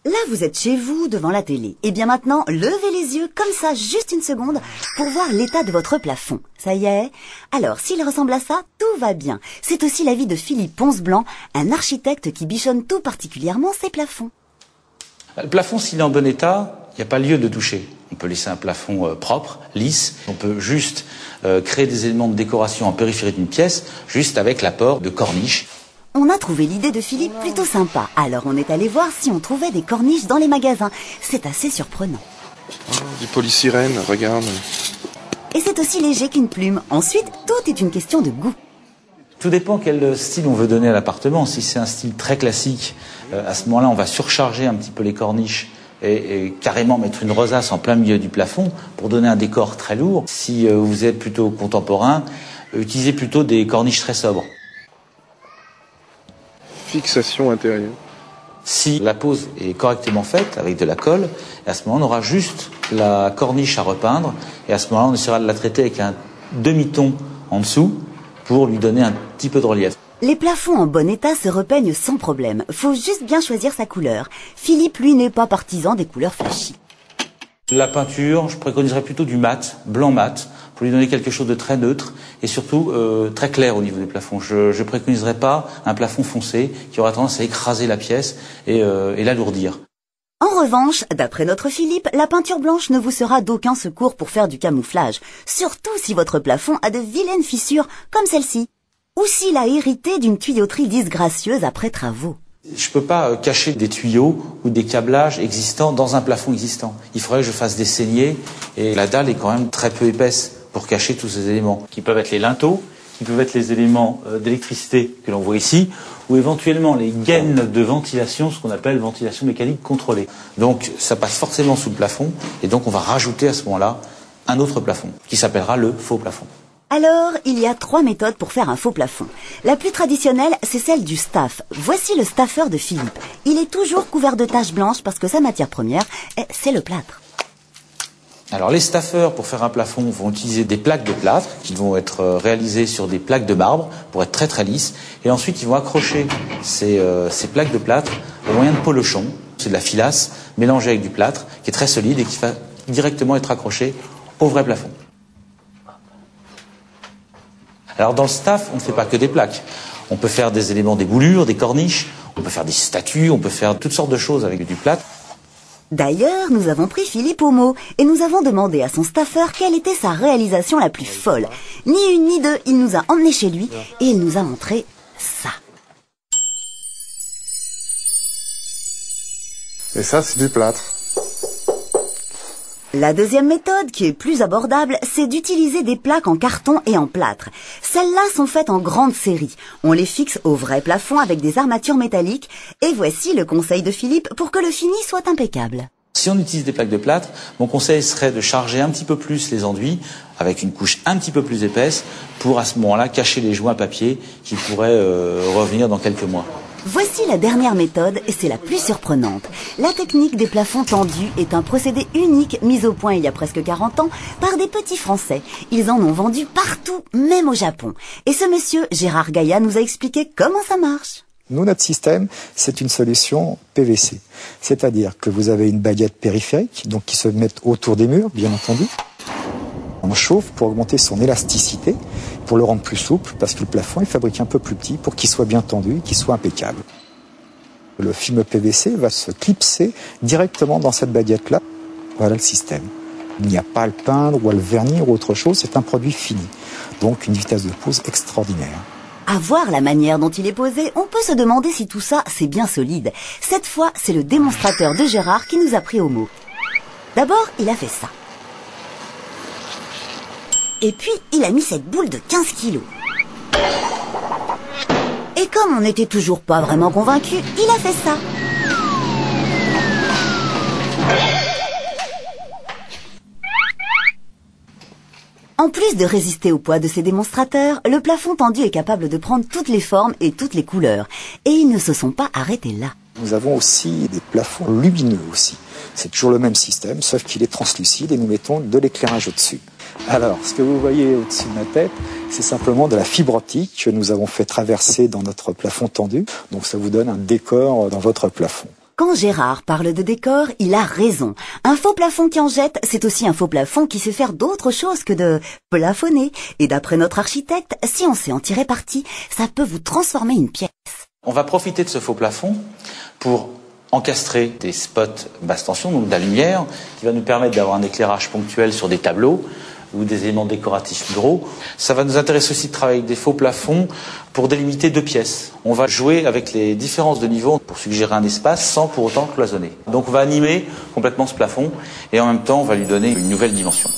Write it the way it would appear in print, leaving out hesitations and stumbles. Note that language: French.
Là, vous êtes chez vous, devant la télé. Et bien maintenant, levez les yeux, comme ça, juste une seconde, pour voir l'état de votre plafond. Ça y est? Alors, s'il ressemble à ça, tout va bien. C'est aussi l'avis de Philippe Ponce-Blanc, un architecte qui bichonne tout particulièrement ses plafonds. Le plafond, s'il est en bon état, il n'y a pas lieu de toucher. On peut laisser un plafond propre, lisse. On peut juste créer des éléments de décoration en périphérie d'une pièce, juste avec l'apport de corniches. On a trouvé l'idée de Philippe plutôt sympa. Alors on est allé voir si on trouvait des corniches dans les magasins. C'est assez surprenant. Oh, du polystyrène, regarde. Et c'est aussi léger qu'une plume. Ensuite, tout est une question de goût. Tout dépend quel style on veut donner à l'appartement. Si c'est un style très classique, à ce moment-là, on va surcharger un petit peu les corniches et carrément mettre une rosace en plein milieu du plafond pour donner un décor très lourd. Si vous êtes plutôt contemporain, utilisez plutôt des corniches très sobres. Fixation intérieure. Si la pose est correctement faite avec de la colle, à ce moment on aura juste la corniche à repeindre et à ce moment-là on essaiera de la traiter avec un demi-ton en dessous pour lui donner un petit peu de relief. Les plafonds en bon état se repeignent sans problème. Faut juste bien choisir sa couleur. Philippe, lui, n'est pas partisan des couleurs flashy. La peinture, je préconiserais plutôt du mat, blanc mat, pour lui donner quelque chose de très neutre et surtout très clair au niveau des plafonds. Je ne préconiserais pas un plafond foncé qui aura tendance à écraser la pièce et l'alourdir. En revanche, d'après notre Philippe, la peinture blanche ne vous sera d'aucun secours pour faire du camouflage, surtout si votre plafond a de vilaines fissures comme celle-ci, ou s'il a hérité d'une tuyauterie disgracieuse après travaux. Je ne peux pas cacher des tuyaux ou des câblages existants dans un plafond existant. Il faudrait que je fasse des saignées et la dalle est quand même très peu épaisse pour cacher tous ces éléments, qui peuvent être les linteaux, qui peuvent être les éléments d'électricité que l'on voit ici, ou éventuellement les gaines de ventilation, ce qu'on appelle ventilation mécanique contrôlée. Donc ça passe forcément sous le plafond, et donc on va rajouter à ce moment-là un autre plafond, qui s'appellera le faux plafond. Alors, il y a 3 méthodes pour faire un faux plafond. La plus traditionnelle, c'est celle du staff. Voici le staffeur de Philippe. Il est toujours couvert de taches blanches parce que sa matière première, c'est le plâtre. Alors les staffeurs, pour faire un plafond, vont utiliser des plaques de plâtre qui vont être réalisées sur des plaques de marbre pour être très très lisses. Et ensuite, ils vont accrocher ces plaques de plâtre au moyen de polochons. C'est de la filasse mélangée avec du plâtre qui est très solide et qui va directement être accroché au vrai plafond. Alors dans le staff, on ne fait pas que des plaques. On peut faire des éléments, des boulures, des corniches, on peut faire des statues, on peut faire toutes sortes de choses avec du plâtre. D'ailleurs, nous avons pris Philippe au mot et nous avons demandé à son staffeur quelle était sa réalisation la plus folle. Ni une ni deux, il nous a emmenés chez lui et il nous a montré ça. Et ça, c'est du plâtre. La deuxième méthode, qui est plus abordable, c'est d'utiliser des plaques en carton et en plâtre. Celles-là sont faites en grande série. On les fixe au vrai plafond avec des armatures métalliques. Et voici le conseil de Philippe pour que le fini soit impeccable. Si on utilise des plaques de plâtre, mon conseil serait de charger un petit peu plus les enduits avec une couche un petit peu plus épaisse pour à ce moment-là cacher les joints papier qui pourraient revenir dans quelques mois. Voici la dernière méthode et c'est la plus surprenante. La technique des plafonds tendus est un procédé unique mis au point il y a presque 40 ans par des petits Français. Ils en ont vendu partout, même au Japon. Et ce monsieur, Gérard Gaillat, nous a expliqué comment ça marche. Nous, notre système, c'est une solution PVC. C'est-à-dire que vous avez une baguette périphérique, donc qui se met autour des murs, bien entendu. On chauffe pour augmenter son élasticité, pour le rendre plus souple, parce que le plafond est fabriqué un peu plus petit pour qu'il soit bien tendu et qu'il soit impeccable. Le film PVC va se clipser directement dans cette baguette-là. Voilà le système. Il n'y a pas à le peindre ou à le vernir ou autre chose, c'est un produit fini. Donc une vitesse de pose extraordinaire. À voir la manière dont il est posé, on peut se demander si tout ça, c'est bien solide. Cette fois, c'est le démonstrateur de Gérard qui nous a pris au mot. D'abord, il a fait ça. Et puis, il a mis cette boule de 15 kilos. Et comme on n'était toujours pas vraiment convaincus, il a fait ça. En plus de résister au poids de ses démonstrateurs, le plafond tendu est capable de prendre toutes les formes et toutes les couleurs. Et ils ne se sont pas arrêtés là. Nous avons aussi des plafonds lumineux aussi. C'est toujours le même système, sauf qu'il est translucide et nous mettons de l'éclairage au-dessus. Alors, ce que vous voyez au-dessus de ma tête, c'est simplement de la fibre optique que nous avons fait traverser dans notre plafond tendu. Donc ça vous donne un décor dans votre plafond. Quand Gérard parle de décor, il a raison. Un faux plafond qui en jette, c'est aussi un faux plafond qui sait faire d'autres choses que de plafonner. Et d'après notre architecte, si on sait en tirer parti, ça peut vous transformer une pièce. On va profiter de ce faux plafond pour encastrer des spots basse tension, donc de la lumière, qui va nous permettre d'avoir un éclairage ponctuel sur des tableaux ou des éléments décoratifs muraux. Ça va nous intéresser aussi de travailler avec des faux plafonds pour délimiter deux pièces. On va jouer avec les différences de niveau pour suggérer un espace sans pour autant cloisonner. Donc on va animer complètement ce plafond et en même temps on va lui donner une nouvelle dimension.